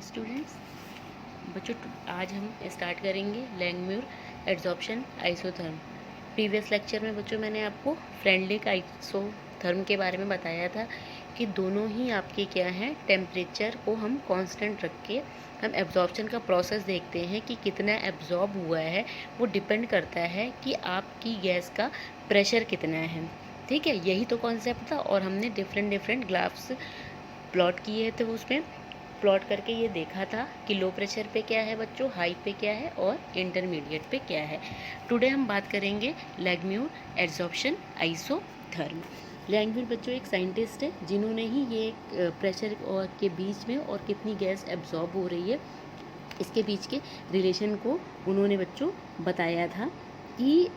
Students. बच्चों आज हम स्टार्ट करेंगे लैंगम्यूर एड्जॉर्प्शन आइसोथर्म। प्रीवियस लेक्चर में बच्चों मैंने आपको फ्रेंडलिक आइसोथर्म के बारे में बताया था कि दोनों ही आपके क्या हैं, टेम्परेचर को हम कांस्टेंट रख के हम एब्जॉर्प्शन का प्रोसेस देखते हैं कि कितना एब्जॉर्ब हुआ है। वो डिपेंड करता है कि आपकी गैस का प्रेशर कितना है। ठीक है, यही तो कॉन्सेप्ट था। और हमने डिफरेंट ग्राफ्स प्लॉट किए थे, उसमें प्लॉट करके ये देखा था कि लो प्रेशर पे क्या है बच्चों, हाई पे क्या है और इंटरमीडिएट पे क्या है। टुडे हम बात करेंगे लैंगम्यूर एड्जॉर्प्शन आइसोथर्म। लैंगम्यूर बच्चों एक साइंटिस्ट है जिन्होंने ही ये प्रेशर और के बीच में और कितनी गैस एब्जॉर्ब हो रही है इसके बीच के रिलेशन को उन्होंने बच्चों बताया था कि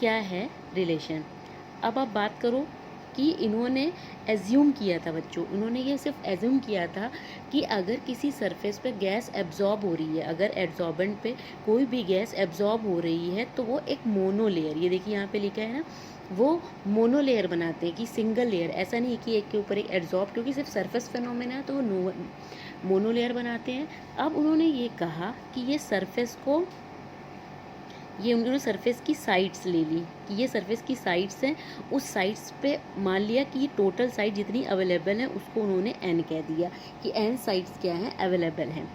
क्या है रिलेशन। अब आप बात करो कि इन्होंने एज्यूम किया था बच्चों, उन्होंने ये सिर्फ एज्यूम किया था कि अगर किसी सरफेस पे गैस एब्जॉर्ब हो रही है, अगर एड्जॉर्बेंट पे कोई भी गैस एब्जॉर्ब हो रही है तो वो एक मोनो लेयर, ये देखिए यहाँ पे लिखा है ना, वो मोनो लेयर बनाते हैं कि सिंगल लेयर। ऐसा नहीं है कि एक के ऊपर एक एड्जॉर्ब, क्योंकि सिर्फ सरफेस फिनोमेना है तो वो मोनो लेयर बनाते हैं। अब उन्होंने ये कहा कि उन्होंने सरफेस की साइड्स ले ली कि ये सरफेस की साइड्स हैं, उस साइड्स पे मान लिया कि ये टोटल साइड जितनी अवेलेबल है उसको उन्होंने n कह दिया कि n साइड्स क्या हैं, अवेलेबल हैं।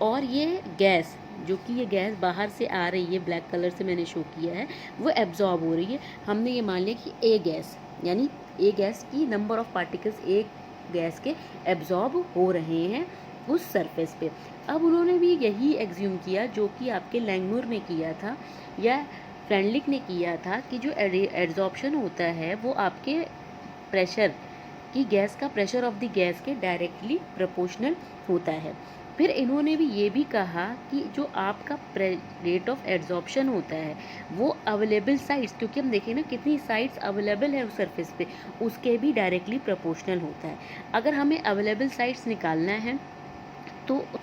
और ये गैस जो कि ये गैस बाहर से आ रही है, ब्लैक कलर से मैंने शो किया है, वो एब्जॉर्ब हो रही है। हमने ये मान लिया कि ए गैस, यानी ए गैस की नंबर ऑफ पार्टिकल्स एक गैस के एब्जॉर्ब हो रहे हैं उस सरफेस पे। अब उन्होंने भी यही एग्ज्यूम किया जो कि आपके लैंगम्यूर ने किया था या फ्रेंडलिक ने किया था कि जो एड्जॉर्प्शन होता है वो आपके प्रेशर की, गैस का प्रेशर ऑफ द गैस के डायरेक्टली प्रोपोर्शनल होता है। फिर इन्होंने भी ये भी कहा कि जो आपका रेट ऑफ एड्जॉर्प्शन होता है वो अवेलेबल साइड्स, क्योंकि हम देखें ना कितनी साइड्स अवेलेबल है उस सरफेस पे, उसके भी डायरेक्टली प्रोपोर्शनल होता है। अगर हमें अवेलेबल साइड्स निकालना है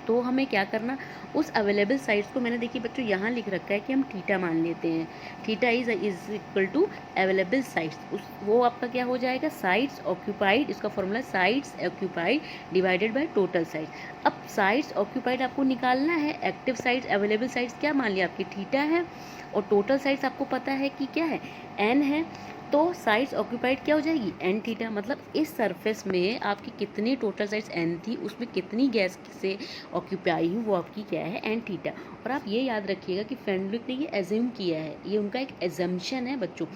तो हमें क्या करना, उस अवेलेबल साइड्स को मैंने देखिए बच्चों यहाँ लिख रखा है कि हम थीटा मान लेते हैं। Theta is equal to available sides, वो आपका क्या हो जाएगा, साइड्स ऑक्यूपाइड, इसका formula sides occupied divided by total sides. अब साइड्स ऑक्यूपाइड आपको निकालना है, एक्टिव साइड्स अवेलेबल साइड्स क्या मान लिया आपकी थीटा है, और टोटल साइड्स आपको पता है कि क्या है, n है। तो साइड्स ऑक्यूपाइड क्या हो जाएगी, एन थीटा। मतलब इस सरफेस में आपकी कितनी टोटल साइड्स एन थी, उसमें कितनी गैस से ऑक्यूपाई हुई, वो आपकी क्या है, एन थीटा। और आप ये याद रखिएगा कि फ्रेंडलिक ने ये एज्यूम किया है, ये उनका एक एजम्पशन है बच्चों।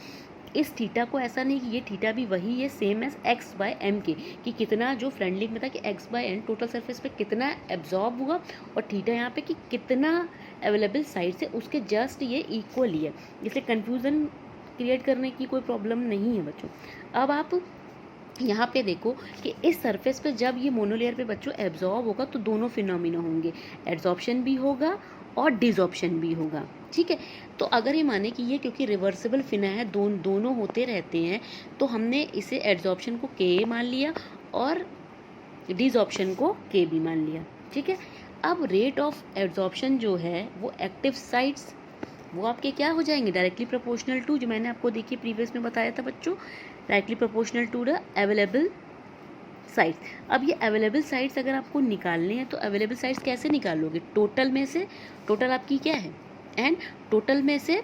इस थीटा को ऐसा नहीं कि ये थीटा भी वही है same as x by m के, कि कितना जो फ्रेंडलिक में था कि x by n total surface पे कितना एब्जॉर्ब हुआ, और थीटा यहाँ पे कि कितना अवेलेबल साइड से, उसके जस्ट ये इक्वल ही है। इसलिए कन्फ्यूज़न क्रिएट करने की कोई प्रॉब्लम नहीं है बच्चों। अब आप यहाँ पे देखो कि इस सरफेस पे जब ये मोनोलेयर पे बच्चों एब्जॉर्ब होगा तो दोनों फिनोमिना होंगे, एड्जॉर्प्शन भी होगा और डिजॉर्प्शन भी होगा। ठीक है, तो अगर ये माने कि ये क्योंकि रिवर्सिबल फिना है, दोनों होते रहते हैं, तो हमने इसे एड्जॉर्प्शन को के मान लिया और डिजॉर्प्शन को के भी मान लिया। ठीक है, अब रेट ऑफ एड्जॉर्प्शन जो है वो एक्टिव साइड्स वो आपके क्या हो जाएंगे, डायरेक्टली प्रोपोर्शनल टू, जो मैंने आपको देखिए प्रीवियस में बताया था बच्चों, directly proportional to the available sides. अब ये अवेलेबल साइड्स अगर आपको निकालने हैं तो अवेलेबल साइड्स कैसे निकालोगे, टोटल में से, टोटल आपकी क्या है एन, टोटल में से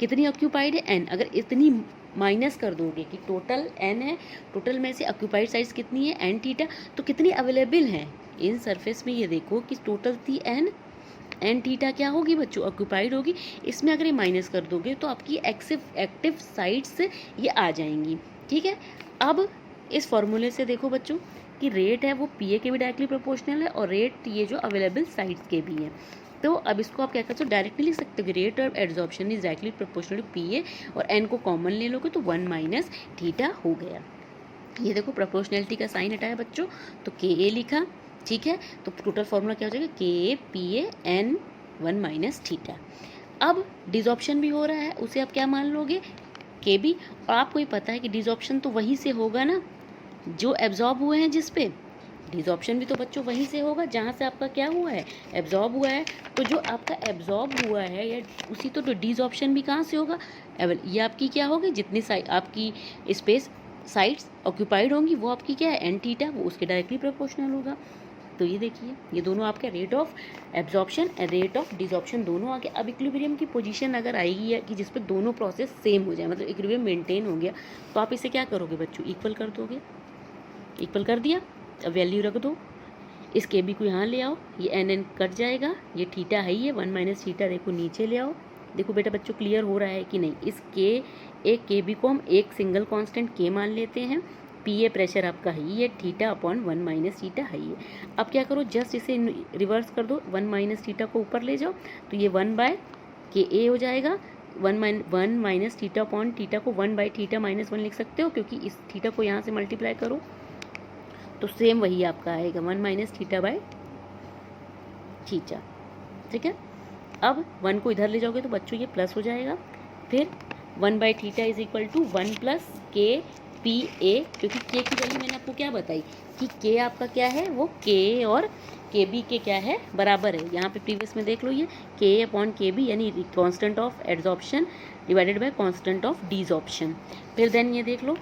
कितनी ऑक्यूपाइड है एन, अगर इतनी माइनस कर दोगे कि टोटल एन है, टोटल में से ऑक्यूपाइड साइड्स कितनी है एन थीटा, तो कितनी अवेलेबल है इन सरफेस में, ये देखो कि टोटल थी एन थीटा क्या होगी बच्चों, ऑक्यूपाइड होगी। इसमें अगर ये माइनस कर दोगे तो आपकी एक्टिव साइड्स ये आ जाएंगी। ठीक है, अब इस फॉर्मूले से देखो बच्चों कि रेट है वो पी के भी डायरेक्टली प्रोपोर्शनल है और रेट ये जो अवेलेबल साइड्स के भी है। तो अब इसको आप क्या कर सकते हो, डायरेक्टली लिख सकते हो कि rate of adsorption is directly proportional to P और एन को कॉमन ले लोगे तो 1 माइनस थीटा हो गया। ये देखो प्रोपोर्शनलिटी का साइन हटाया बच्चों तो के ए लिखा। ठीक है, तो टोटल फॉर्मूला क्या हो जाएगा, K P A N 1 minus theta. अब डिजॉर्प्शन भी हो रहा है, उसे आप क्या मान लोगे, के बी। और आपको ही पता है कि डिजॉर्प्शन तो वहीं से होगा ना जो एब्जॉर्ब हुए हैं, जिस पे डिजॉर्प्शन भी तो बच्चों वहीं से होगा जहाँ से आपका क्या हुआ है, एब्जॉर्ब हुआ है। तो जो आपका एब्जॉर्ब हुआ है या उसी तो डिजॉर्प्शन भी कहाँ से होगा, ये आपकी क्या होगी, जितनी साइड आपकी स्पेस साइड्स ऑक्यूपाइड होंगी वो आपकी क्या है एन थीटा, वो उसके डायरेक्टली प्रोपोर्शनल होगा। तो ये देखिए ये दोनों आपके rate of absorption and rate of desorption दोनों आ गए। अब इक्विलिब्रियम की पोजीशन अगर आएगी है कि जिस पे दोनों प्रोसेस सेम हो जाए, मतलब इक्विलिब्रियम मेंटेन हो गया, तो आप इसे क्या करोगे बच्चों, इक्वल कर दोगे। इक्वल कर दिया, अब वैल्यू रख दो, इस के बी को यहाँ ले आओ, ये एन एन कट जाएगा, ये थीटा है, ये 1 माइनस थीटा देखो नीचे ले आओ। देखो बेटा बच्चों क्लियर हो रहा है कि नहीं। इस के बी को हम एक सिंगल कांस्टेंट के मान लेते हैं, पी ए प्रेशर आपका है ये, थीटा अपॉन 1 माइनस थीटा है ये। अब क्या करो, जस्ट इसे रिवर्स कर दो, 1 माइनस थीटा को ऊपर ले जाओ, तो ये 1 बाय के ए हो जाएगा। 1 माइनस थीटा अपॉन थीटा को 1 बाई थीटा माइनस 1 लिख सकते हो, क्योंकि इस थीटा को यहाँ से मल्टीप्लाई करो तो सेम वही आपका आएगा 1 माइनस थीटा बाय थीटा। ठीक है, अब 1 को इधर ले जाओगे तो बच्चों ये प्लस हो जाएगा, फिर 1 by theta is equal to 1 plus K P A, क्योंकि के की वैल्यू मैंने आपको क्या बताई कि के आपका क्या है, वो के और के बी के क्या है बराबर है। यहाँ पे प्रीवियस में देख लो, ये के अपॉन के बी यानी constant of adsorption divided by constant of desorption. फिर देन ये देख लो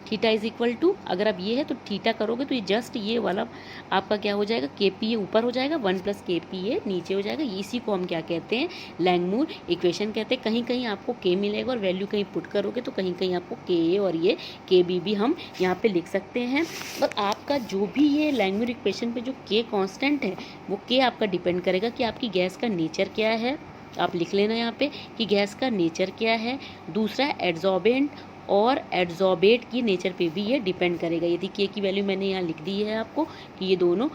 थीटा इज इक्वल टू, अगर आप ये है तो थीटा करोगे तो ये जस्ट ये वाला आपका क्या हो जाएगा, के पी ए ऊपर हो जाएगा, 1 प्लस के पी ए नीचे हो जाएगा। इसी को हम क्या कहते हैं, लैंगमूर इक्वेशन कहते हैं। कहीं कहीं आपको के मिलेगा और वैल्यू कहीं पुट करोगे तो कहीं कहीं आपको के ए और ये के बी भी हम यहाँ पे लिख सकते हैं। और आपका जो भी ये लैंगमूर इक्वेशन पे जो के कॉन्स्टेंट है, वो के आपका डिपेंड करेगा कि आपकी गैस का नेचर क्या है। आप लिख लेना यहाँ पे कि गैस का नेचर क्या है। दूसरा एड्जॉर्बेंट और एड्जॉर्बेट की नेचर पे भी ये डिपेंड करेगा। यदि के की वैल्यू मैंने यहाँ लिख दी है आपको कि ये दोनों,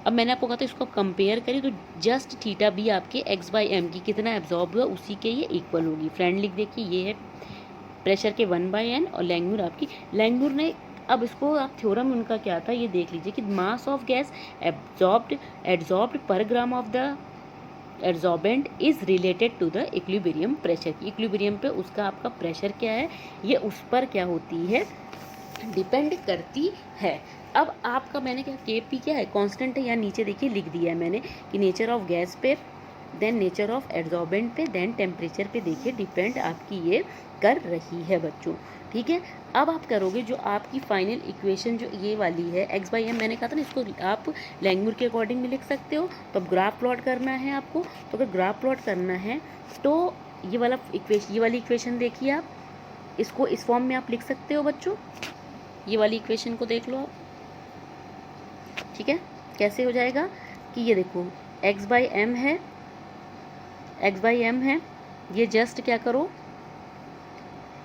अब मैंने आपको कहा था इसको कंपेयर करें तो जस्ट थीटा भी आपके एक्स बाई एम की कितना एब्जॉर्ब हुआ उसी के ये इक्वल होगी। फ्रेंड लिख देखिए, ये है प्रेशर के 1 बाई एन और लैंगमूर आपकी, लैंगमूर ने अब इसको आप थ्योरम उनका क्या था ये देख लीजिए कि mass of gas absorbed per gram of the adsorbent is related to the equilibrium pressure. Equilibrium पे उसका आपका प्रेशर क्या है ये उस पर क्या होती है, डिपेंड करती है। अब आपका मैंने क्या के पी क्या है कांस्टेंट है, यहाँ नीचे देखिए लिख दिया है मैंने कि नेचर ऑफ गैस पे, देन नेचर ऑफ एड्जॉर्बेंट पे, देन टेम्परेचर पे देखिए डिपेंड आपकी ये कर रही है बच्चों। ठीक है, अब आप करोगे जो आपकी फाइनल इक्वेशन जो ये वाली है एक्स बाई एम, मैंने कहा था ना इसको आप लैंगमूर के अकॉर्डिंग भी लिख सकते हो। तो अब ग्राफ प्लॉट करना है आपको, तो अगर ग्राफ प्लॉट करना है तो ये वाली इक्वेशन देखिए आप, इसको इस फॉर्म में आप लिख सकते हो बच्चों। ये वाली इक्वेशन को देख लो आप, ठीक है, कैसे हो जाएगा कि ये देखो एक्स बाई एम है, ये जस्ट क्या करो,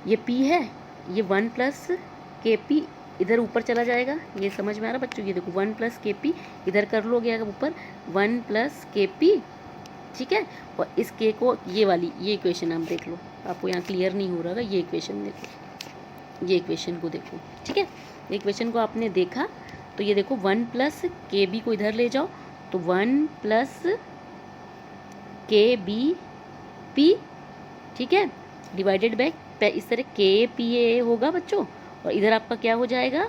ये P है, ये 1 प्लस के पी इधर ऊपर चला जाएगा, ये समझ में आ रहा बच्चों। ये देखो 1 प्लस के पी इधर कर लोगे आगे ऊपर 1 प्लस के पी, ठीक है। और इस के को ये इक्वेशन आप देख लो, आपको यहाँ क्लियर नहीं हो रहा होगा, ये इक्वेशन देखो, ये इक्वेशन को देखो, ठीक है। इक्वेशन को आपने देखा तो ये देखो 1 प्लस के बी को इधर ले जाओ तो 1 प्लस के बी पी, ठीक है, डिवाइडेड बाय इस तरह के पी ए होगा बच्चों। और इधर आपका क्या हो जाएगा,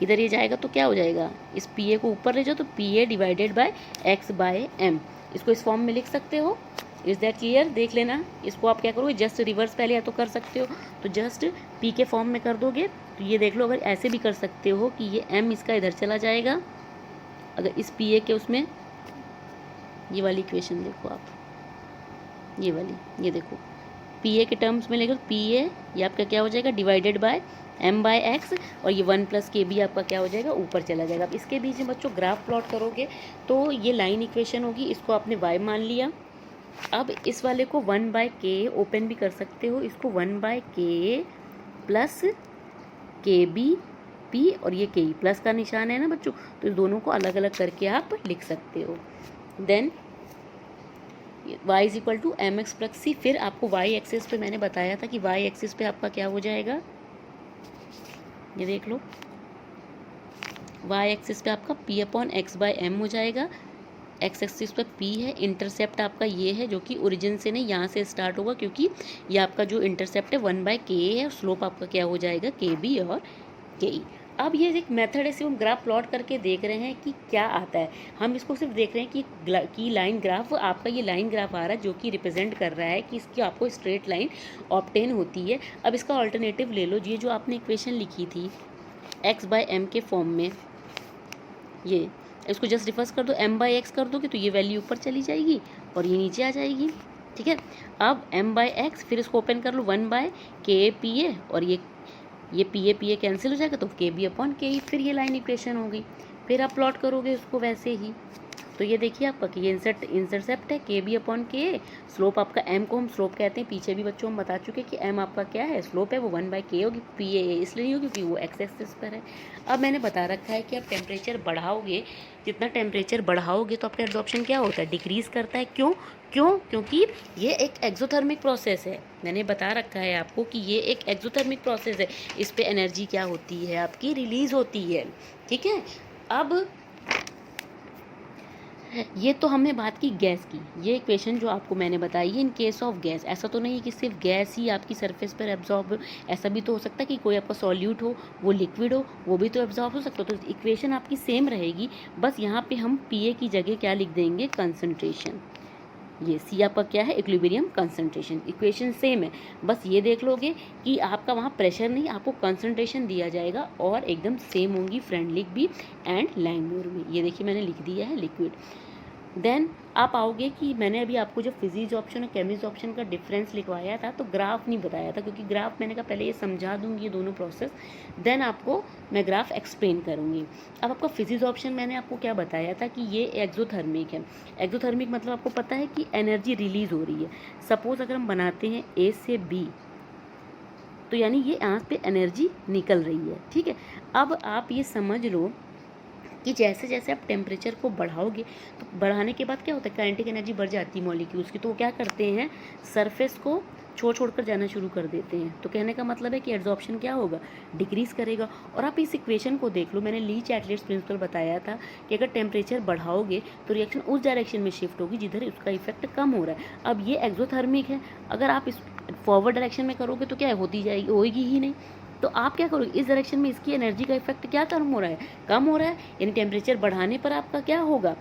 इधर ये जाएगा तो क्या हो जाएगा, इस पी ए को ऊपर ले जाओ तो P A divided by x by m, इसको इस फॉर्म में लिख सकते हो। इज दैट क्लियर, देख लेना। इसको आप क्या करोगे, जस्ट रिवर्स पहले या तो कर सकते हो तो जस्ट पी के फॉर्म में कर दोगे तो ये देख लो। अगर ऐसे भी कर सकते हो कि ये एम इसका इधर चला जाएगा, अगर इस पी ए के उसमें, ये वाली इक्वेशन देखो आप, ये वाली, ये देखो पी ए के टर्म्स में लेकर पी ए ये आपका क्या हो जाएगा divided by m by x, और ये 1 प्लस के बी आपका क्या हो जाएगा ऊपर चला जाएगा। अब इसके बीच में बच्चों ग्राफ प्लॉट करोगे तो ये लाइन इक्वेशन होगी, इसको आपने y मान लिया। अब इस वाले को 1 बाय के ओपन भी कर सकते हो, इसको 1 बाय के प्लस के बी पी, और ये के प्लस का निशान है ना बच्चों, तो इस दोनों को अलग अलग करके आप लिख सकते हो। Then y is equal to m x plus c. फिर आपको y एक्सिस पे मैंने बताया था कि y एक्सिस पे आपका क्या हो जाएगा, ये देख लो, y एक्सिस पे आपका p upon x by m हो जाएगा। x एक्सिस पे p है, इंटरसेप्ट आपका ये है जो कि ओरिजिन से नहीं यहाँ से स्टार्ट होगा, क्योंकि ये आपका जो इंटरसेप्ट है 1 बाय के है, और स्लोप आपका क्या हो जाएगा के बी और के ई। अब ये एक मेथड है, सिर्फ हम ग्राफ प्लॉट करके देख रहे हैं कि क्या आता है। हम इसको सिर्फ देख रहे हैं कि लाइन ग्राफ, आपका ये लाइन ग्राफ आ रहा है जो कि रिप्रेजेंट कर रहा है कि इसकी आपको स्ट्रेट लाइन ऑब्टेन होती है। अब इसका ऑल्टरनेटिव ले लो, ये जो आपने इक्वेशन लिखी थी x/m के फॉर्म में, ये इसको जस्ट रिवर्स कर दो, m/x कर दोगे तो ये वैल्यू ऊपर चली जाएगी और ये नीचे आ जाएगी। ठीक है, अब m/x, फिर इसको ओपन कर लो 1/KPA, और ये PA कैंसिल हो जाएगा तो KB/KE, फिर ये लाइन इक्वेशन हो गई। फिर आप प्लॉट करोगे उसको वैसे ही, तो ये देखिए आपका कि ये इंटरसेप्ट है KB/KA, स्लोप आपका m को हम स्लोप कहते हैं, पीछे भी बच्चों हम बता चुके कि m आपका क्या है, स्लोप है, वो 1/K होगी। PA इसलिए नहीं होगी क्योंकि वो x एक्सिस पर है। अब मैंने बता रखा है कि आप टेम्परेचर बढ़ाओगे, जितना टेम्परेचर बढ़ाओगे तो आपका एब्जॉर्प्शन क्या होता है, डिक्रीज़ करता है। क्योंकि ये एक एक्सोथर्मिक प्रोसेस है। मैंने बता रखा है आपको कि ये एक एक्सोथर्मिक प्रोसेस है, इस पे एनर्जी क्या होती है आपकी, रिलीज़ होती है। ठीक है, अब ये तो हमने बात की गैस की। ये इक्वेशन जो आपको मैंने बताई है इन केस ऑफ गैस, ऐसा तो नहीं कि सिर्फ गैस ही आपकी सरफेस पर एब्जॉर्ब, ऐसा भी तो हो सकता है कि कोई आपका सॉल्यूट हो, वो लिक्विड हो, वो भी तो एब्जॉर्ब हो सकता है। तो इक्वेशन आपकी सेम रहेगी, बस यहाँ पे हम PA की जगह क्या लिख देंगे, कंसंट्रेशन। ये C आपका क्या है, इक्विलिब्रियम कंसंट्रेशन। इक्वेशन सेम है, बस ये देख लोगे कि आपका वहाँ प्रेशर नहीं, आपको कंसंट्रेशन दिया जाएगा, और एकदम सेम होंगी फ्रेंडलिक भी एंड लैंगम्यूर भी। ये देखिए मैंने लिख दिया है लिक्विड। देन आप आओगे कि मैंने अभी आपको जो फिजिक्स ऑप्शन और केमिस्ट्री ऑप्शन का डिफरेंस लिखवाया था तो ग्राफ नहीं बताया था, क्योंकि ग्राफ मैंने कहा पहले ये समझा दूंगी ये दोनों प्रोसेस, देन आपको मैं ग्राफ एक्सप्लेन करूंगी। अब आपका फिजिक्स ऑप्शन मैंने आपको क्या बताया था कि ये एक्सोथर्मिक है। एक्सोथर्मिक मतलब आपको पता है कि एनर्जी रिलीज हो रही है। सपोज अगर हम बनाते हैं A से B, तो यानी ये यहाँ पे एनर्जी निकल रही है। ठीक है, अब आप ये समझ लो कि जैसे जैसे आप टेम्परेचर को बढ़ाओगे तो बढ़ाने के बाद क्या होता है, काइनेटिक एनर्जी बढ़ जाती है मॉलिक्यूल्स की, तो वो क्या करते हैं, सरफेस को छोड़ कर जाना शुरू कर देते हैं। तो कहने का मतलब है कि एब्जॉर्प्शन क्या होगा, डिक्रीज करेगा। और आप इस इक्वेशन को देख लो, मैंने ली-चाटलेट्स प्रिंसिपल बताया था कि अगर टेम्परेचर बढ़ाओगे तो रिएक्शन उस डायरेक्शन में शिफ्ट होगी जिधर उसका इफेक्ट कम हो रहा है। अब ये एक्सोथर्मिक है, अगर आप इस फॉरवर्ड डायरेक्शन में करोगे तो क्या होती जाएगी, होएगी ही नहीं। तो आप क्या करोगे, इस डायरेक्शन में इसकी एनर्जी का इफेक्ट क्या कम हो रहा है, कम हो रहा है, यानी टेम्परेचर बढ़ाने पर आपका क्या होगा,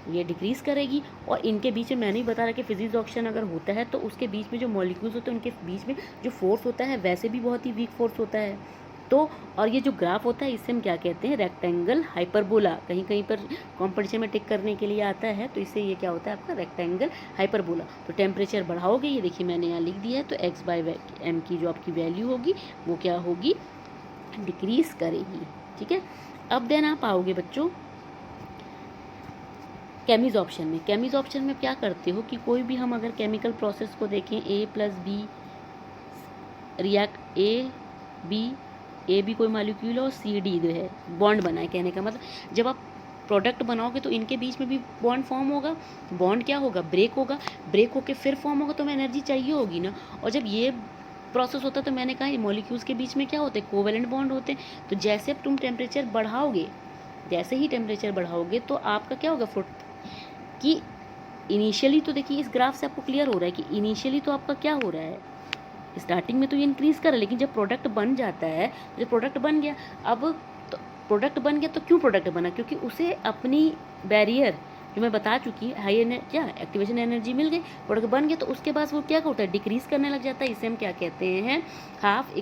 ये डिक्रीज करेगी। और इनके बीच में मैंने ही बता रहा कि फिजिक्स ऑप्शन अगर होता है तो उसके बीच में जो मॉलिक्यूल्स होते हैं उनके बीच में जो फोर्स होता है वैसे भी बहुत ही वीक फोर्स होता है। तो और ये जो ग्राफ होता है इसे हम क्या कहते हैं, रेक्टेंगल हाइपरबोला। कहीं कहीं पर कॉम्पिटिशन में टिक करने के लिए आता है, तो इससे ये क्या होता है आपका रेक्टेंगल हाइपरबोला। तो टेम्परेचर बढ़ाओगे, ये देखिए मैंने यहाँ लिख दिया है, तो x/m की जो आपकी वैल्यू होगी वो क्या होगी, डिक्रीज करेगी। ठीक है, अब देन आप आओगे बच्चों केमिज ऑप्शन में। केमिज ऑप्शन में क्या करते हो कि कोई भी हम अगर केमिकल प्रोसेस को देखें, A+B रिएक्ट, ए बी कोई मॉलिक्यूल और CD जो है बॉन्ड बनाए। कहने का मतलब जब आप प्रोडक्ट बनाओगे तो इनके बीच में भी बॉन्ड फॉर्म होगा, बॉन्ड क्या होगा, ब्रेक होगा, ब्रेक होके फिर फॉर्म होगा, तो हमें एनर्जी चाहिए होगी ना। और जब ये प्रोसेस होता है तो मैंने कहा मॉलिक्यूल्स के बीच में क्या होते हैं, कोवेलेंट बॉन्ड होते हैं। तो जैसे अब तुम टेम्परेचर बढ़ाओगे, जैसे ही टेम्परेचर बढ़ाओगे तो आपका क्या होगा, कि इनिशियली तो देखिए इस ग्राफ से आपको क्लियर हो रहा है कि इनिशियली तो आपका क्या हो रहा है, स्टार्टिंग में तो ये इंक्रीज कर रहा है, लेकिन जब प्रोडक्ट बन जाता है, जब प्रोडक्ट बन गया, अब तो प्रोडक्ट बन गया तो क्यों प्रोडक्ट बना, क्योंकि उसे अपनी बैरियर जो मैं बता चुकी हाई क्या एक्टिवेशन एनर्जी मिल गई, प्रोडक्ट बन गया, तो उसके बाद वो क्या होता है, डिक्रीज करने लग जाता है। इसे हम क्या कहते हैं, हाफ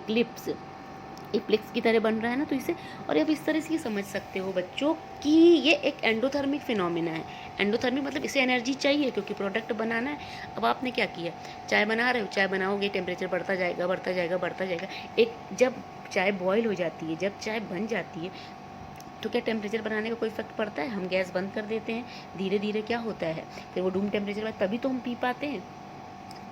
इक्लिप्स की तरह बन रहा है ना, तो इसे। और अब इस तरह से ये समझ सकते हो बच्चों कि ये एक एंडोथर्मिक फिनोमिना है। एंडोथर्मिक मतलब इसे एनर्जी चाहिए क्योंकि प्रोडक्ट बनाना है। अब आपने क्या किया, चाय बना रहे हो, चाय बनाओगे, टेम्परेचर बढ़ता जाएगा बढ़ता जाएगा बढ़ता जाएगा। एक जब चाय बॉयल हो जाती है, जब चाय बन जाती है, तो क्या टेम्परेचर बनाने का कोई इफेक्ट पड़ता है, हम गैस बंद कर देते हैं, धीरे धीरे क्या होता है, फिर वो रूम टेम्परेचर बाद तभी तो हम पी पाते हैं।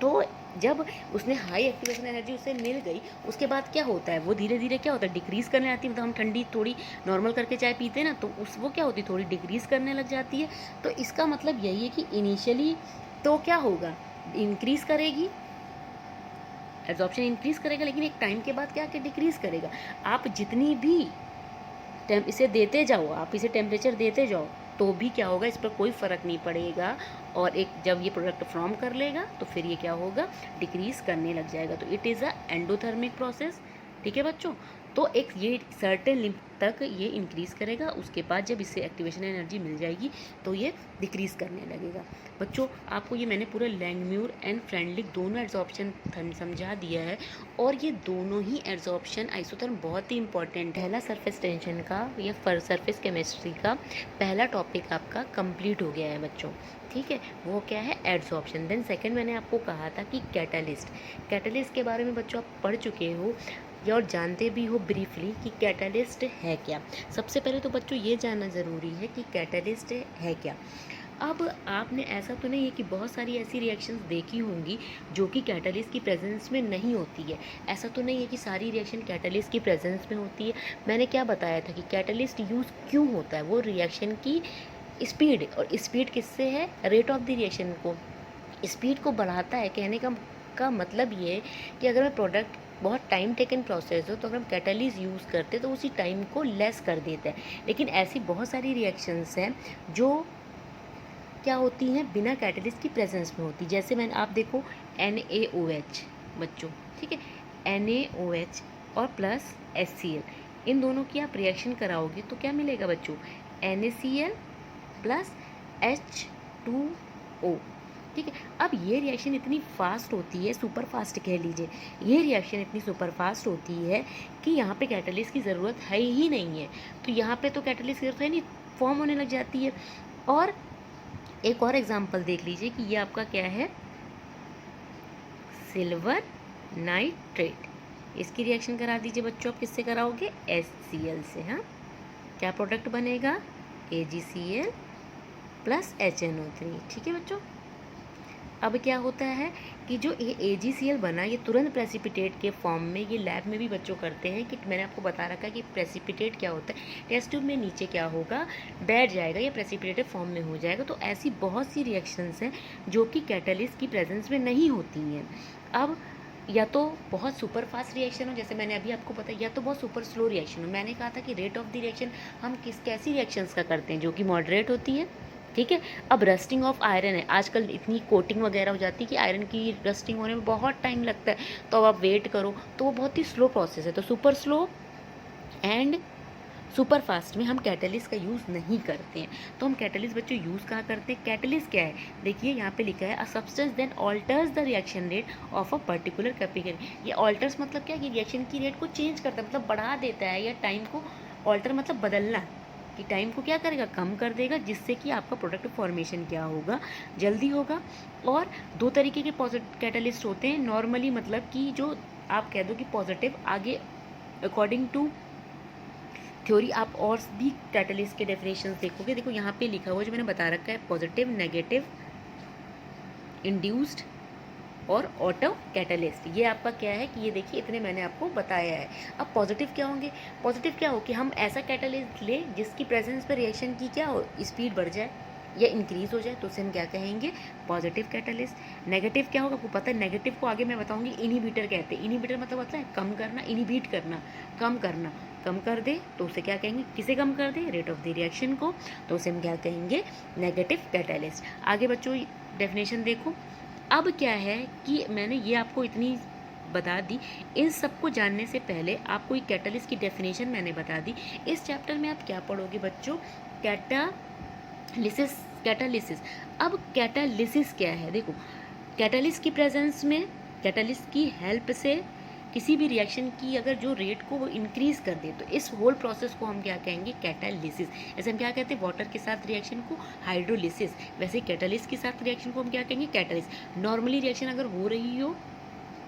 तो जब उसने हाई एक्टिवेशन एनर्जी उसे मिल गई, उसके बाद क्या होता है, वो धीरे धीरे क्या होता है, डिक्रीज करने आती है। मतलब हम ठंडी थोड़ी नॉर्मल करके चाय पीते हैं ना, तो वो क्या होती है, थोड़ी डिक्रीज करने लग जाती है। तो इसका मतलब यही है कि इनिशियली तो क्या होगा, इंक्रीज करेगी, एब्जॉर्प्शन इंक्रीज करेगा, लेकिन एक टाइम के बाद क्या डिक्रीज करेगा। आप जितनी भी इसे देते जाओ, आप इसे टेम्परेचर देते जाओ, तो भी क्या होगा, इस पर कोई फ़र्क नहीं पड़ेगा। और एक जब ये प्रोडक्ट फॉर्म कर लेगा तो फिर ये क्या होगा, डिक्रीज करने लग जाएगा। तो it is a endothermic process. ठीक है बच्चों, तो एक ये सर्टेन तक ये इंक्रीज़ करेगा, उसके बाद जब इससे एक्टिवेशन एनर्जी मिल जाएगी तो ये डिक्रीज़ करने लगेगा। बच्चों आपको ये मैंने पूरा लैंगम्यूर एंड फ्रेंडलिक दोनों एड्जॉर्प्शन समझा दिया है, और ये दोनों ही एड्जॉर्प्शन आइसोथर्म बहुत ही इंपॉर्टेंट है। पहला सरफेस टेंशन का या सरफेस केमिस्ट्री का पहला टॉपिक आपका कंप्लीट हो गया है बच्चों, ठीक है, वो क्या है, एड्सॉर्प्शन। देन सेकंड मैंने आपको कहा था कि कैटलिस्ट के बारे में बच्चों आप पढ़ चुके हो या और जानते भी हो ब्रीफली कि कैटलिस्ट है क्या। सबसे पहले तो बच्चों ये जानना ज़रूरी है कि कैटलिस्ट है क्या। अब आपने ऐसा तो नहीं है कि बहुत सारी ऐसी रिएक्शंस देखी होंगी जो कि कैटलिस्ट की प्रेजेंस में नहीं होती है। ऐसा तो नहीं है कि सारी रिएक्शन कैटलिस्ट की प्रेजेंस में होती है। मैंने क्या बताया था कि कैटलिस्ट यूज़ क्यों होता है, वो रिएक्शन की स्पीड, और स्पीड किससे है, रेट ऑफ द रिएक्शन को स्पीड को बढ़ाता है। कहने का मतलब ये है कि अगर मैं प्रोडक्ट बहुत टाइम टेकन प्रोसेस हो तो अगर हम कैटलिस्ट यूज़ करते तो उसी टाइम को लेस कर देता है। लेकिन ऐसी बहुत सारी रिएक्शंस हैं जो क्या होती हैं, बिना कैटलिस्ट की प्रेजेंस में होती। जैसे मैंने आप देखो NaOH बच्चों, ठीक है, NaOH और प्लस HCl, इन दोनों की आप रिएक्शन कराओगे तो क्या मिलेगा बच्चों, NaCl प्लस H2O, ठीक है। अब ये रिएक्शन इतनी फास्ट होती है, सुपर फास्ट कह लीजिए, ये रिएक्शन इतनी सुपर फास्ट होती है कि यहाँ पे कैटलिस्ट की ज़रूरत है ही नहीं है। तो यहाँ पे तो कैटलिस्ट की ज़रूरत है नहीं, फॉर्म होने लग जाती है। और एक और एग्जांपल देख लीजिए कि ये आपका क्या है, सिल्वर नाइट्रेट, इसकी रिएक्शन करा दीजिए बच्चों। आप किससे कराओगे, HCl से। हाँ, क्या प्रोडक्ट बनेगा, AgCl प्लस HNO3, ठीक है बच्चों। अब क्या होता है कि जो ये AgCl बना, ये तुरंत प्रेसिपिटेट के फॉर्म में, ये लैब में भी बच्चों करते हैं कि मैंने आपको बता रखा है कि प्रेसिपिटेट क्या होता है, टेस्ट ट्यूब में नीचे क्या होगा, बैठ जाएगा, ये प्रेसिपिटेटेड फॉर्म में हो जाएगा। तो ऐसी बहुत सी रिएक्शंस हैं जो कि कैटलिस्ट की प्रेजेंस में नहीं होती हैं। अब या तो बहुत सुपर फास्ट रिएक्शन हो, जैसे मैंने अभी आपको बताया, या तो बहुत सुपर स्लो रिएक्शन हो। मैंने कहा था कि रेट ऑफ द रिएक्शन हम कैसी रिएक्शंस का करते हैं, जो कि मॉडरेट होती है, ठीक है। अब रस्टिंग ऑफ आयरन है, आजकल इतनी कोटिंग वगैरह हो जाती है कि आयरन की रस्टिंग होने में बहुत टाइम लगता है, तो अब आप वेट करो, तो वो बहुत ही स्लो प्रोसेस है। तो super slow and super fast में हम कैटलिस्ट का यूज़ नहीं करते हैं। तो हम कैटलिस्ट बच्चों यूज़ कहाँ करते हैं, कैटलिस्ट क्या है, देखिए यहाँ पे लिखा है, a substance then alters the reaction rate of a particular capital. ये ऑल्टर्स मतलब क्या, ये रिएक्शन की रेट को चेंज करता है, मतलब बढ़ा देता है, या टाइम को, ऑल्टर मतलब बदलना, कि टाइम को क्या करेगा, कम कर देगा, जिससे कि आपका प्रोडक्ट फॉर्मेशन क्या होगा, जल्दी होगा। और दो तरीके के पॉजिटिव कैटलिस्ट होते हैं नॉर्मली, मतलब कि जो आप कह दो कि पॉजिटिव, आगे अकॉर्डिंग टू थ्योरी आप और भी कैटलिस्ट के डेफिनेशन देखोगे। देखो यहाँ पे लिखा हुआ जो मैंने बता रखा है, पॉजिटिव, नेगेटिव, इंड्यूस्ड और ऑटो कैटलिस्ट। ये आपका क्या है कि ये देखिए इतने मैंने आपको बताया है। अब पॉजिटिव क्या होंगे, पॉजिटिव क्या हो कि हम ऐसा कैटलिस्ट ले जिसकी प्रेजेंस पर रिएक्शन की क्या हो, स्पीड बढ़ जाए या इंक्रीज हो जाए, तो उसे हम क्या कहेंगे, पॉजिटिव कैटलिस्ट। नेगेटिव क्या होगा, आपको पता है, नेगेटिव को आगे मैं बताऊंगी इनहिबिटर कहते हैं। इनहिबिटर मतलब होता है कम करना, इनहिबिट करना, कम करना, कम कर दे तो उसे क्या कहेंगे, किसे कम कर दे, रेट ऑफ द रिएक्शन को, तो उसे हम क्या कहेंगे, नेगेटिव कैटलिस्ट। आगे बच्चों डेफिनेशन देखो। अब क्या है कि मैंने ये आपको इतनी बता दी, इन सबको जानने से पहले आपको एक कैटलिस्ट की डेफिनेशन मैंने बता दी। इस चैप्टर में आप क्या पढ़ोगे बच्चों, कैटालिसिस। अब कैटालिसिस क्या है, देखो कैटलिस्ट की प्रेजेंस में, कैटलिस्ट की हेल्प से किसी भी रिएक्शन की अगर जो रेट को वो इंक्रीज कर दे, तो इस होल प्रोसेस को हम क्या कहेंगे, कैटालिसिस। जैसे हम क्या कहते हैं वाटर के साथ रिएक्शन को हाइड्रोलिसिस, वैसे कैटलिस्ट के साथ रिएक्शन को हम क्या कहेंगे, कैटलिस्ट। नॉर्मली रिएक्शन अगर हो रही हो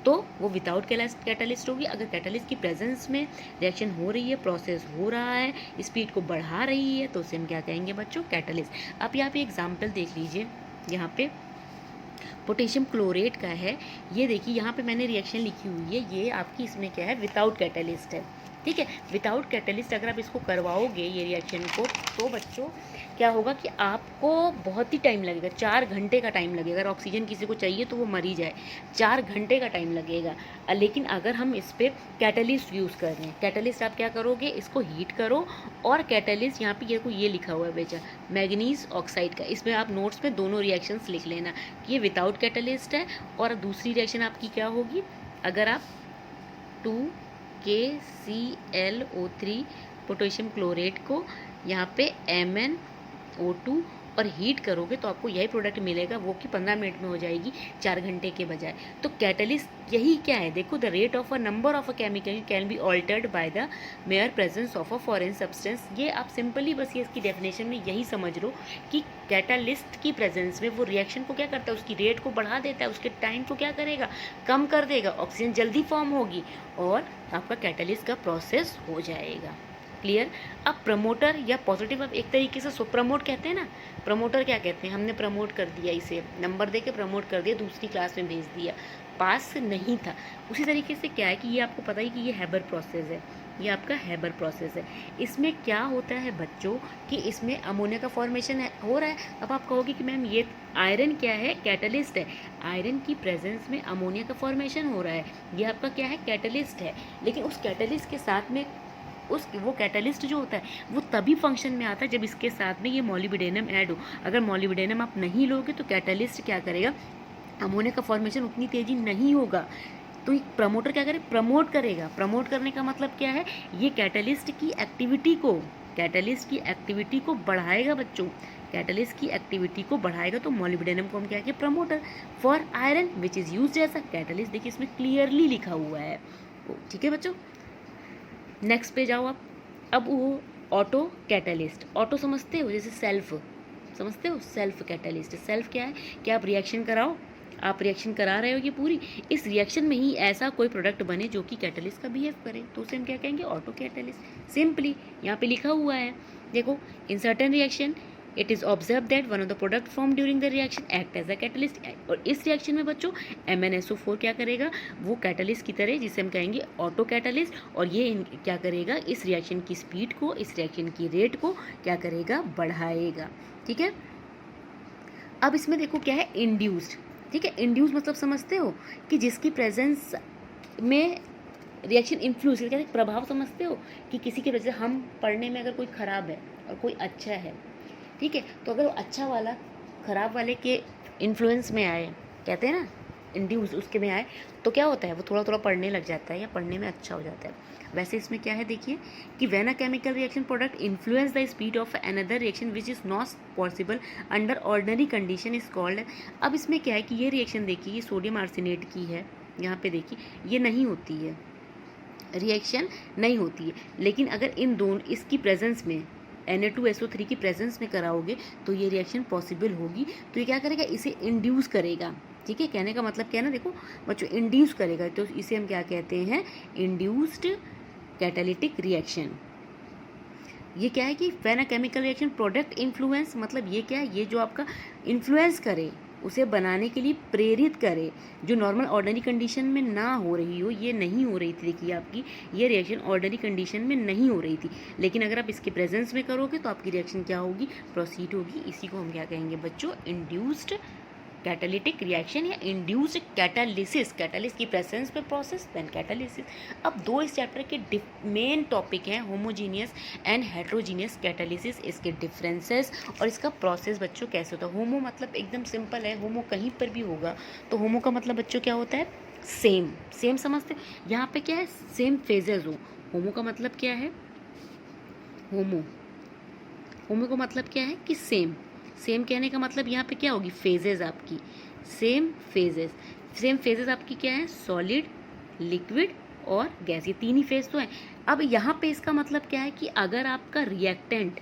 तो वो विदाउट कैटलिस्ट होगी। अगर कैटलिस्ट की प्रेजेंस में रिएक्शन हो रही है, प्रोसेस हो रहा है, स्पीड को बढ़ा रही है, तो उसे हम क्या कहेंगे बच्चों, कैटलिस्ट। आप यहाँ पे एग्जाम्पल देख लीजिए, यहाँ पे पोटेशियम क्लोरेट का है, ये देखिए यहाँ पे मैंने रिएक्शन लिखी हुई है, ये आपकी इसमें क्या है, विदाउट कैटलिस्ट है, ठीक है। विदाउट कैटलिस्ट अगर आप इसको करवाओगे ये रिएक्शन को, तो बच्चों क्या होगा कि आपको बहुत ही टाइम लगेगा, 4 घंटे का टाइम लगेगा। अगर ऑक्सीजन किसी को चाहिए तो वो मर ही जाए, 4 घंटे का टाइम लगेगा। लेकिन अगर हम इस पर कैटलिस्ट यूज़ कर रहे हैं, कैटलिस्ट आप क्या करोगे, इसको हीट करो, और कैटलिस्ट यहाँ पे ये लिखा हुआ है बेचा, मैग्नीज ऑक्साइड का, इसमें आप नोट्स में दोनों रिएक्शंस लिख लेना कि ये विदाउट कैटलिस्ट है। और दूसरी रिएक्शन आपकी क्या होगी, अगर आप 2KClO3 पोटेशियम क्लोरेट को यहाँ पे MnO2 और हीट करोगे तो आपको यही प्रोडक्ट मिलेगा, वो कि 15 मिनट में हो जाएगी 4 घंटे के बजाय। तो कैटलिस्ट यही क्या है, देखो, the rate of a number of a chemical can be altered by the mayor presence of a foreign substance. ये आप सिंपली बस ये इसकी डेफिनेशन में यही समझ लो कि कैटलिस्ट की प्रेजेंस में वो रिएक्शन को क्या करता है, उसकी रेट को बढ़ा देता है, उसके टाइम को क्या करेगा, कम कर देगा, ऑक्सीजन जल्दी फॉर्म होगी और आपका कैटलिस्ट का प्रोसेस हो जाएगा। क्लियर। अब प्रमोटर या पॉजिटिव, अब एक तरीके से प्रमोट कहते हैं ना, प्रमोटर क्या कहते हैं, हमने प्रमोट कर दिया, इसे नंबर दे के प्रमोट कर दिया, दूसरी क्लास में भेज दिया, पास नहीं था। उसी तरीके से क्या है कि ये आपको पता ही कि ये हैबर प्रोसेस है, ये आपका हैबर प्रोसेस है। इसमें क्या होता है बच्चों कि इसमें अमोनिया का फॉर्मेशन हो रहा है। अब आप कहोगे कि मैम ये आयरन क्या है, कैटलिस्ट है, आयरन की प्रेजेंस में अमोनिया का फॉर्मेशन हो रहा है, ये आपका क्या है, कैटलिस्ट है। लेकिन उस कैटलिस्ट के साथ में वो कैटलिस्ट जो होता है वो तभी फंक्शन में आता है जब इसके साथ में ये मॉलिब्डेनम ऐड हो। अगर मॉलिब्डेनम आप नहीं लोगे तो कैटलिस्ट क्या करेगा, अमोनिया का फॉर्मेशन उतनी तेजी नहीं होगा। तो एक प्रमोटर क्या करे, प्रमोट करेगा। प्रमोट करने का मतलब क्या है, ये कैटलिस्ट की एक्टिविटी को बढ़ाएगा बच्चों, कैटलिस्ट की एक्टिविटी को बढ़ाएगा। तो मॉलिब्डेनम को हम क्या कहें, promoter for iron which is used as a catalyst. देखिए इसमें क्लियरली लिखा हुआ है, ठीक है बच्चों। नेक्स्ट पे जाओ आप। अब वो ऑटो कैटलिस्ट, ऑटो समझते हो, जैसे सेल्फ समझते हो, सेल्फ कैटलिस्ट। सेल्फ क्या है कि आप रिएक्शन कराओ, आप रिएक्शन करा रहे हो ये पूरी, इस रिएक्शन में ही ऐसा कोई प्रोडक्ट बने जो कि कैटलिस्ट का बिहेव करे, तो उसे हम क्या कहेंगे, ऑटो कैटलिस्ट। सिंपली यहाँ पे लिखा हुआ है, देखो, in certain reaction it is observe that one of the product form during the reaction act as a catalyst. और इस रिएक्शन में बच्चों MnSO4 क्या करेगा, वो कैटलिस्ट की तरह, जिसे हम कहेंगे ऑटो कैटलिस्ट, और ये क्या करेगा, इस रिएक्शन की स्पीड को, इस रिएक्शन की रेट को क्या करेगा, बढ़ाएगा। ठीक है। अब इसमें देखो क्या है, इंड्यूस्ड। ठीक है, इंड्यूस मतलब समझते हो कि जिसकी प्रेजेंस में रिएक्शन इन्फ्लुएंस, क्या है, प्रभाव समझते हो कि किसी के वजह, हम पढ़ने में अगर कोई ख़राब है और कोई अच्छा है, ठीक है, तो अगर वो अच्छा वाला ख़राब वाले के इन्फ्लुएंस में आए, कहते हैं ना इंड्यूस, उसके में आए, तो क्या होता है, वो थोड़ा थोड़ा पढ़ने लग जाता है या पढ़ने में अच्छा हो जाता है। वैसे इसमें क्या है, देखिए कि when a chemical reaction product influence the speed of another reaction which is not possible under ordinary condition is called. अब इसमें क्या है कि ये रिएक्शन देखिए, ये सोडियम आर्सेनेट की है, यहाँ पे देखिए ये नहीं होती है, रिएक्शन नहीं होती है, लेकिन अगर इन दोनों, इसकी प्रेजेंस में Na2SO3 की प्रेजेंस में कराओगे तो ये रिएक्शन पॉसिबल होगी। तो ये क्या करेगा, इसे इंड्यूस करेगा। ठीक है, कहने का मतलब क्या है ना, देखो बच्चों, इंड्यूस करेगा, तो इसे हम क्या कहते हैं, इंड्यूस्ड कैटालिटिक रिएक्शन। ये क्या है कि when a chemical reaction product influence, मतलब ये क्या है, ये जो आपका इन्फ्लुएंस करे, उसे बनाने के लिए प्रेरित करे, जो नॉर्मल ऑर्डिनरी कंडीशन में ना हो रही हो, ये नहीं हो रही थी। देखिए आपकी ये रिएक्शन ऑर्डिनरी कंडीशन में नहीं हो रही थी, लेकिन अगर आप इसके प्रेजेंस में करोगे तो आपकी रिएक्शन क्या होगी, प्रोसीड होगी। इसी को हम क्या कहेंगे बच्चों, इंड्यूस्ड कैटालिटिक रिएक्शन या इंड्यूस्ड कैटालिसिस। कैटालिस्ट की प्रेजेंस में प्रोसेस, देन कैटालिसिस। अब दो इस चैप्टर के मेन टॉपिक हैं, होमोजीनियस एंड हेट्रोजीनियस कैटालिसिस, इसके डिफरेंसेस और इसका प्रोसेस बच्चों कैसे होता है। होमो मतलब एकदम सिंपल है, होमो कहीं पर भी होगा, तो होमो का मतलब बच्चों क्या होता है, सेम। सेम समझते, यहाँ पे क्या है, सेम फेजेस हो। होमो का मतलब क्या है, होमो का मतलब क्या है कि सेम। सेम कहने का मतलब यहाँ पे क्या होगी, फेजेस आपकी, सेम फेजेस आपकी क्या है, सॉलिड, लिक्विड और गैस, ये तीन ही फेज तो हैं। अब यहाँ पे इसका मतलब क्या है कि अगर आपका रिएक्टेंट,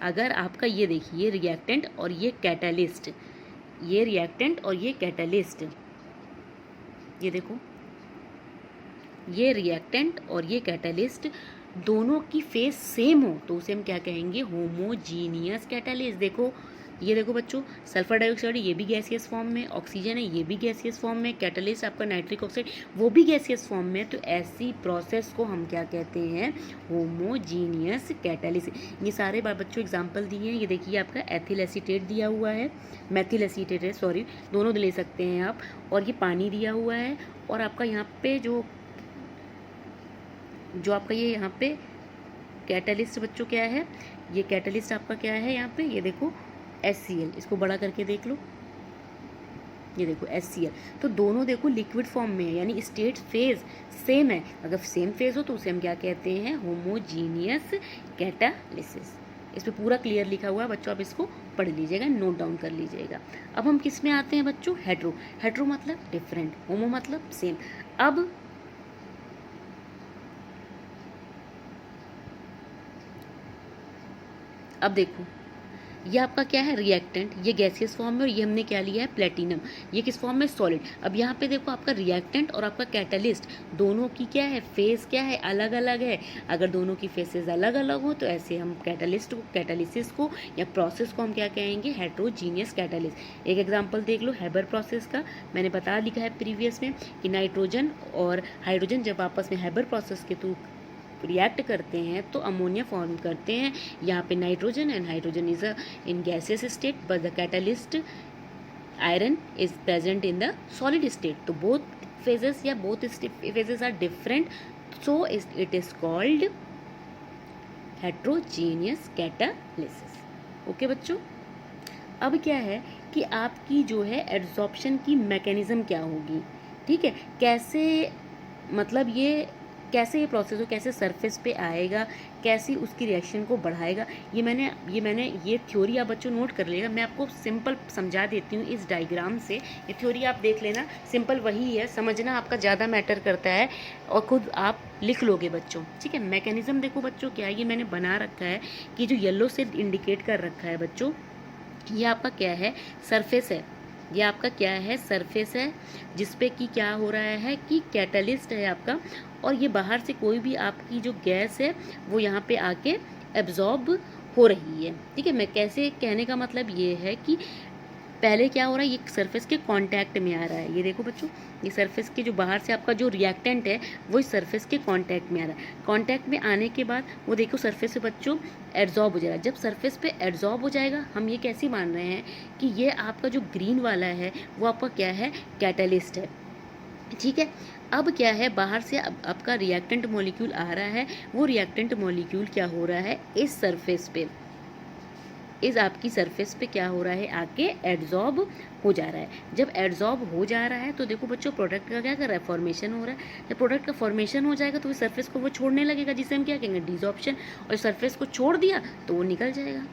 अगर आपका ये देखिए, ये रिएक्टेंट और ये कैटालिस्ट, ये रिएक्टेंट और ये कैटालिस्ट, ये देखो, ये रिएक्टेंट और ये कैटालिस्ट दोनों की फेज सेम हो तो उसे हम क्या कहेंगे, होमोजीनियस कैटालिस्ट। देखो ये देखो बच्चों, सल्फर डाइऑक्साइड ये भी गैसियस फॉर्म में, ऑक्सीजन है ये भी गैसियस फॉर्म में, कैटालिस्ट आपका नाइट्रिक ऑक्साइड वो भी गैसियस फॉर्म में। तो ऐसी प्रोसेस को हम क्या कहते हैं, होमोजीनियस कैटालिस्ट। ये सारे बच्चों एग्जांपल दिए हैं। ये देखिए आपका एथिल एसीटेट दिया हुआ है, मेथिल एसीटेट है, सॉरी, दोनों ले सकते हैं आप, और ये पानी दिया हुआ है, और आपका यहाँ पे जो आपका ये यहाँ पे कैटालिस्ट बच्चों क्या है, ये कैटालिस्ट आपका क्या है, यहाँ पे ये देखो HCl, इसको बड़ा करके देख लो, ये देखो HCl, तो दोनों देखो लिक्विड फॉर्म में है, यानी स्टेट फेज सेम है। अगर सेम फेज हो तो उसे हम क्या कहते हैं, होमोजीनियस कैटालिसिस। इस पे पूरा क्लियर लिखा हुआ है बच्चों, आप इसको पढ़ लीजिएगा, नोट डाउन कर लीजिएगा। अब हम किस में आते हैं बच्चों, हेट्रो। हेट्रो मतलब डिफरेंट, होमो मतलब सेम। अब देखो ये आपका क्या है, रिएक्टेंट, ये गैसियस फॉर्म में, और ये हमने क्या लिया है, प्लेटिनम, ये किस फॉर्म में, सॉलिड। अब यहाँ पे देखो आपका रिएक्टेंट और आपका कैटलिस्ट, दोनों की क्या है, फेस क्या है, अलग अलग है। अगर दोनों की फेसेस अलग अलग हो तो ऐसे हम कैटलिस्ट को, कैटालिसिस को या प्रोसेस को हम क्या कहेंगे, हेट्रोजीनियस कैटालिसिस। एक एग्जांपल देख लो हैबर प्रोसेस का, मैंने बता लिखा है प्रीवियस में कि नाइट्रोजन और हाइड्रोजन जब आपस में हैबर प्रोसेस के थ्रू रिएक्ट करते हैं तो अमोनिया फॉर्म करते हैं। यहाँ पे nitrogen and hydrogen is in gaseous state, but the catalyst iron is present in the solid state. तो बोथ फेजेस या both phases are different, so it is called heterogeneous catalysis. Okay बच्चों, अब क्या है कि आपकी जो है एड्सॉर्प्शन की मैकेनिज्म क्या होगी, ठीक है, कैसे, मतलब ये कैसे ये प्रोसेस हो, कैसे सरफेस पे आएगा, कैसे उसकी रिएक्शन को बढ़ाएगा, ये थ्योरी आप बच्चों नोट कर लेगा। मैं आपको सिंपल समझा देती हूँ इस डायग्राम से, ये थ्योरी आप देख लेना, सिंपल वही है, समझना आपका ज़्यादा मैटर करता है और खुद आप लिख लोगे बच्चों, ठीक है। मैकेनिज्म देखो बच्चों क्या है, ये मैंने बना रखा है कि जो येलो से इंडिकेट कर रखा है बच्चों, ये आपका क्या है, सरफेस है, ये आपका क्या है, सरफेस है, जिसपे कि क्या हो रहा है कि कैटलिस्ट है आपका, और ये बाहर से कोई भी आपकी जो गैस है वो यहाँ पे आके एब्जॉर्ब हो रही है, ठीक है। मैं कैसे कहने का मतलब ये है कि पहले क्या हो रहा है, ये सरफेस के कांटेक्ट में आ रहा है, ये देखो बच्चों, ये सरफेस के जो बाहर से आपका जो रिएक्टेंट है वो इस सरफेस के कांटेक्ट में आ रहा है। कांटेक्ट में आने के बाद वो देखो सरफेस से बच्चों एड्जॉर्ब हो जाएगा। जब सरफेस पे एड्जॉर्ब हो जाएगा, हम ये कैसे मान रहे हैं कि ये आपका जो ग्रीन वाला है वो आपका क्या है, कैटलिस्ट है, ठीक है। अब क्या है, बाहर से आपका रिएक्टेंट मॉलिक्यूल आ रहा है, वो रिएक्टेंट मॉलिक्यूल क्या हो रहा है, इस सरफेस पे, इस आपकी सरफेस पे क्या हो रहा है, आके एड्जॉर्ब हो जा रहा है। जब एड्जॉर्ब हो जा रहा है तो देखो बच्चों प्रोडक्ट का क्या कर रहा है, फॉर्मेशन हो रहा है। जब प्रोडक्ट का फॉर्मेशन हो जाएगा तो वो सरफेस को वो छोड़ने लगेगा, जिसे हम क्या कहेंगे, डिसॉर्प्शन। और सरफेस को छोड़ दिया तो वो निकल जाएगा,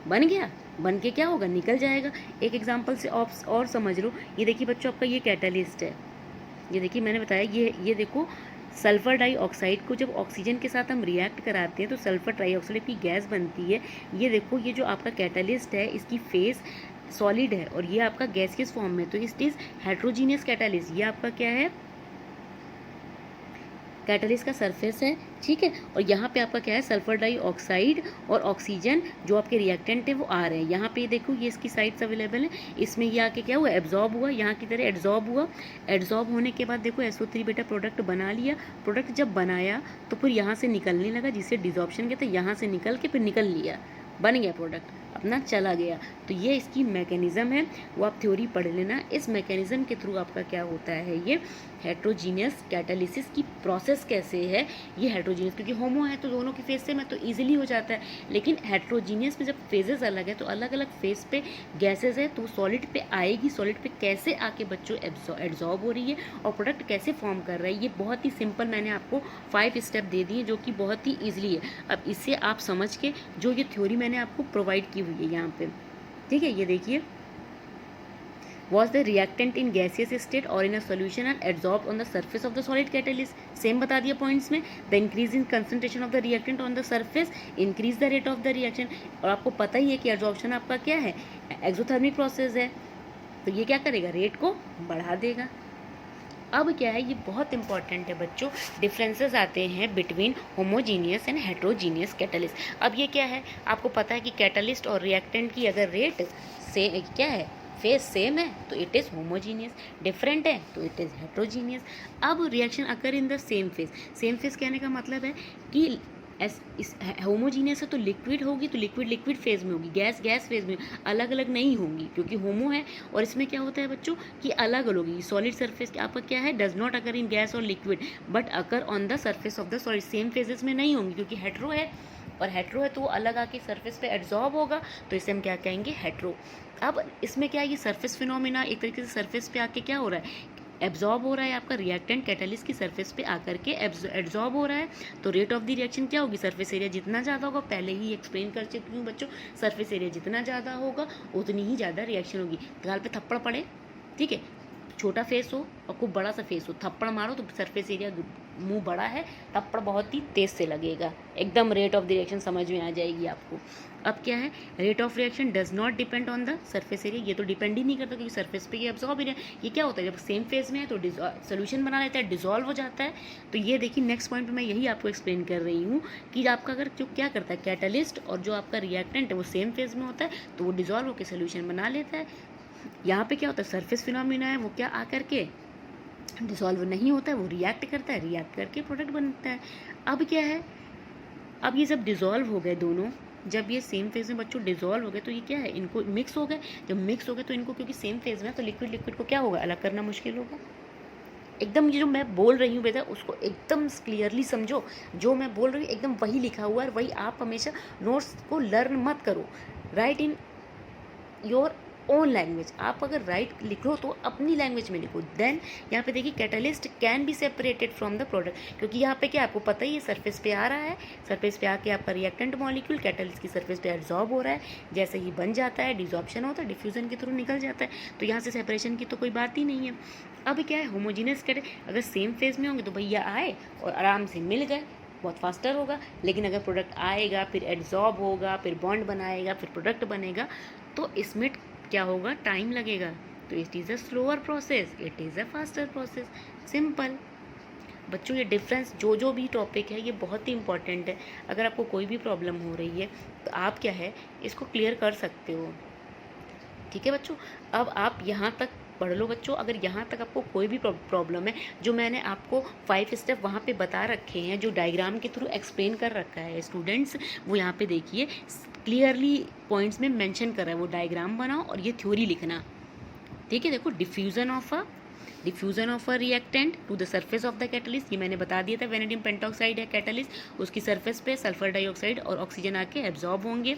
बन गया, बन के क्या होगा, निकल जाएगा। एक एग्जाम्पल से और समझ लो, ये देखिए बच्चों आपका ये कैटलिस्ट है, ये देखिए मैंने बताया ये देखो सल्फर डाइऑक्साइड को जब ऑक्सीजन के साथ हम रिएक्ट कराते हैं तो सल्फर डाइऑक्साइड की गैस बनती है। ये देखो ये जो आपका कैटलिस्ट है इसकी फेस सॉलिड है और ये आपका गैसियस फॉर्म में, तो इट इज हेट्रोजीनियस कैटलिस्ट। ये आपका क्या है, कैटलिस्ट का सरफेस है, ठीक है। और यहाँ पे आपका क्या है, सल्फर डाइऑक्साइड और ऑक्सीजन जो आपके रिएक्टेंट है वो आ रहे हैं। यहाँ पे देखो ये इसकी साइड्स अवेलेबल है, इसमें ये आके क्या हुआ, एब्जॉर्ब हुआ, यहाँ की तरह एब्जॉर्ब हुआ। एब्जॉर्ब होने के बाद देखो SO3 बेटा प्रोडक्ट बना लिया। प्रोडक्ट जब बनाया तो फिर यहाँ से निकलने लगा, जिसे डिसॉर्प्शन कहते हैं। यहाँ से निकल के फिर निकल लिया, बन गया प्रोडक्ट, अपना चला गया। तो ये इसकी मैकेनिज्म है, वो आप थ्योरी पढ़ लेना। इस मैकेनिज्म के थ्रू आपका क्या होता है, ये हेट्रोजीनियस कैटालिसिस की प्रोसेस कैसे है, ये हेट्रोजीनियस, क्योंकि होमो है तो दोनों की फेज से में तो ईजिली हो जाता है, लेकिन हेट्रोजीनियस में जब फेजेस अलग है तो अलग अलग फेज पे गैसेज है तो सॉलिड पे आएगी, सॉलिड पे कैसे आके बच्चों एब्जॉर्ब हो रही है और प्रोडक्ट कैसे फॉर्म कर रहा है। ये बहुत ही सिंपल मैंने आपको 5 स्टेप दे दिए जो कि बहुत ही ईजिली है। अब इससे आप समझ के जो ये थ्योरी मैंने आपको प्रोवाइड की हुई है यहाँ पे, ठीक है, ये देखिए, was the reactant in gaseous state or in a solution and adsorbed on the surface of the solid catalyst, same बता दिया पॉइंट्स में। the increase in concentration of the reactant on the surface increase the rate of the reaction, और आपको पता ही है कि absorption आपका क्या है, एक्सोथर्मिक प्रोसेस है, तो ये क्या करेगा, रेट को बढ़ा देगा। अब क्या है, ये बहुत इंपॉर्टेंट है बच्चों, डिफरेंसेस आते हैं between homogeneous and heterogeneous catalyst. अब ये क्या है, आपको पता है कि कैटलिस्ट और रिएक्टेंट की अगर रेट से क्या है, फेज सेम है तो इट इज़ होमोजीनियस, डिफरेंट है तो इट इज़ हेट्रोजीनियस। अब reaction occur in the same phase, same phase कहने का मतलब है कि इस होमोजीनियस है तो लिक्विड होगी तो लिक्विड फेज में होगी, गैस फेज में, अलग अलग नहीं होंगी क्योंकि होमो है। और इसमें क्या होता है बच्चों कि अलग अलग होगी, सॉलिड सरफेस आपका क्या है, does not occur in gas और liquid but occur on the surface of the solid, same phases में नहीं होंगी क्योंकि हेट्रो है और हेट्रो है तो वो अलग आके सरफेस पे एब्जॉर्ब होगा, तो इसे हम क्या कहेंगे, हेट्रो। अब इसमें क्या है, ये सरफेस फिनोमिना एक तरीके से सरफेस पे आके क्या हो रहा है, एब्जॉर्ब हो रहा है, आपका रिएक्टेंट कैटलिस्ट की सरफेस पे आकर के एब्जॉर्ब हो रहा है। तो रेट ऑफ द रिएक्शन क्या होगी, सरफेस एरिया जितना ज़्यादा होगा, पहले ही एक्सप्लेन कर चुकी हूँ बच्चों, सरफेस एरिया जितना ज़्यादा होगा उतनी ही ज़्यादा रिएक्शन होगी। गाल पे थप्पड़ पड़े, ठीक है, छोटा फेस हो और खूब बड़ा सा फेस हो, थप्पड़ मारो तो सरफेस एरिया, मुंह बड़ा है, थप्पड़ बहुत ही तेज से लगेगा, एकदम रेट ऑफ द रिएक्शन समझ में आ जाएगी आपको। अब क्या है, rate of reaction does not depend on the surface area, ये तो डिपेंड ही नहीं करता क्योंकि सरफेस पे ये एब्जॉर्ब ही है। ये क्या होता है, जब सेम फेज में है तो सोल्यूशन बना लेता है, डिजोल्व हो जाता है। तो ये देखिए नेक्स्ट पॉइंट पे मैं यही आपको एक्सप्लेन कर रही हूँ कि आपका अगर जो क्या करता है, कैटलिस्ट और जो आपका रिएक्टेंट है वो सेम फेज में होता है तो वो डिजोल्व होकर सोल्यूशन बना लेता है। यहाँ पे क्या होता है, सरफेस फिनोमिना है वो क्या आकर के डिसॉल्व नहीं होता है, वो रिएक्ट करता है, रिएक्ट करके प्रोडक्ट बनता है। अब क्या है, अब ये जब डिसॉल्व हो गए दोनों, जब ये सेम फेज में बच्चों डिसॉल्व हो गए तो ये क्या है, इनको मिक्स हो गए। जब मिक्स हो गए तो इनको, क्योंकि सेम फेज में है तो लिक्विड लिक्विड को क्या होगा, अलग करना मुश्किल होगा। एकदम ये जो मैं बोल रही हूँ बेटा उसको एकदम क्लियरली समझो, जो मैं बोल रही हूँ एकदम वही लिखा हुआ है, वही आप हमेशा नोट्स को लर्न मत करो, right in your own language. आप अगर राइट लिखो तो अपनी लैंग्वेज में लिखो। देन यहाँ पे देखिए catalyst can be separated from the product, क्योंकि यहाँ पे क्या आपको पता ही है, सरफेस पे आ रहा है, सरफेस पे आके आपका रिएक्टेंट मॉलिक्यूल कैटलिस्ट की सरफेस पे एब्जॉर्ब हो रहा है, जैसे ही बन जाता है डिसॉर्प्शन होता है, डिफ्यूजन के थ्रू निकल जाता है, तो यहाँ से सेपरेशन की तो कोई बात ही नहीं है। अब क्या है, होमोजीनियस अगर सेम फेज में होंगे तो भैया आए और आराम से मिल गए, बहुत फास्टर होगा। लेकिन अगर प्रोडक्ट आएगा, फिर एड्जॉर्ब होगा, फिर बॉन्ड बनाएगा, फिर प्रोडक्ट बनेगा, तो इसमें क्या होगा, टाइम लगेगा। तो it is a slower process, it is a faster process, simple. बच्चों ये डिफरेंस जो भी टॉपिक है ये बहुत ही इंपॉर्टेंट है। अगर आपको कोई भी प्रॉब्लम हो रही है तो आप क्या है इसको क्लियर कर सकते हो, ठीक है बच्चों। अब आप यहाँ तक पढ़ लो बच्चों। अगर यहाँ तक आपको कोई भी प्रॉब्लम है, जो मैंने आपको 5 स्टेप वहाँ पे बता रखे हैं, जो डायग्राम के थ्रू एक्सप्लेन कर रखा है स्टूडेंट्स, वो यहाँ पे देखिए क्लियरली पॉइंट्स में मेंशन कर रहा है, वो डायग्राम बनाओ और ये थ्योरी लिखना, ठीक है। देखो, diffusion of a reactant to the surface of the catalyst, ये मैंने बता दिया था, वेनेडियम पेंटॉक्साइड है कैटलिस्ट, उसकी सरफेस पे सल्फर डाइऑक्साइड और ऑक्सीजन आके एब्जॉर्ब होंगे।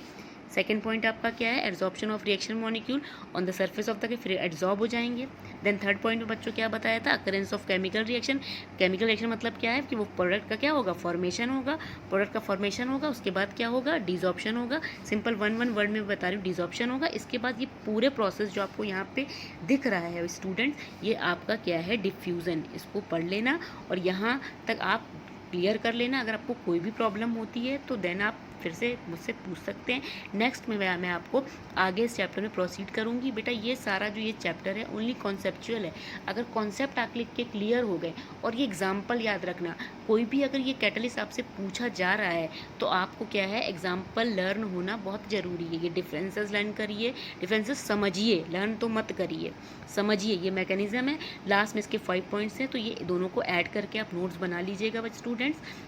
सेकेंड पॉइंट आपका क्या है, absorption of reaction molecule on the surface of the, फिर एब्जॉर्ब हो जाएंगे। देन थर्ड पॉइंट में बच्चों क्या बताया था, occurrence of chemical reaction. Chemical reaction मतलब क्या है कि वो प्रोडक्ट का क्या होगा, फॉर्मेशन होगा, प्रोडक्ट का फॉर्मेशन होगा, उसके बाद क्या होगा, डिसॉर्प्शन होगा। सिंपल वन वर्ड में बता रही हूँ, डिसॉर्प्शन होगा। इसके बाद ये पूरे प्रोसेस जो आपको यहाँ पे दिख रहा है स्टूडेंट, ये आपका क्या है, डिफ्यूज़न। इसको पढ़ लेना और यहाँ तक आप क्लियर कर लेना। अगर आपको कोई भी प्रॉब्लम होती है तो देन आप फिर से मुझसे पूछ सकते हैं। नेक्स्ट में मैं आपको आगे इस चैप्टर में प्रोसीड करूंगी। बेटा ये सारा जो ये चैप्टर है ओनली कॉन्सेप्चुअल है। अगर कॉन्सेप्ट आप लिख के क्लियर हो गए, और ये एग्जाम्पल याद रखना, कोई भी अगर ये कैटलिस्ट आपसे पूछा जा रहा है तो आपको क्या है, एग्जाम्पल लर्न होना बहुत ज़रूरी है। ये डिफरेंसेस लर्न करिए, डिफरेंसेस समझिए, लर्न तो मत करिए, समझिए। ये मैकेनिज्म है, लास्ट में इसके 5 पॉइंट्स हैं, तो ये दोनों को ऐड करके आप नोट्स बना लीजिएगा बच्चे स्टूडेंट्स।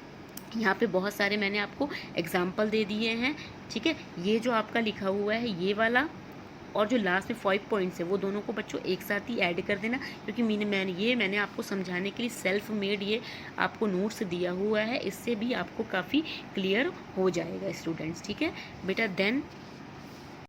यहाँ पे बहुत सारे मैंने आपको एग्जाम्पल दे दिए हैं, ठीक है। ये जो आपका लिखा हुआ है ये वाला, और जो लास्ट में 5 पॉइंट्स है वो दोनों को बच्चों एक साथ ही ऐड कर देना, क्योंकि मैंने आपको समझाने के लिए सेल्फ मेड ये आपको नोट्स दिया हुआ है, इससे भी आपको काफ़ी क्लियर हो जाएगा स्टूडेंट्स, ठीक है बेटा। देन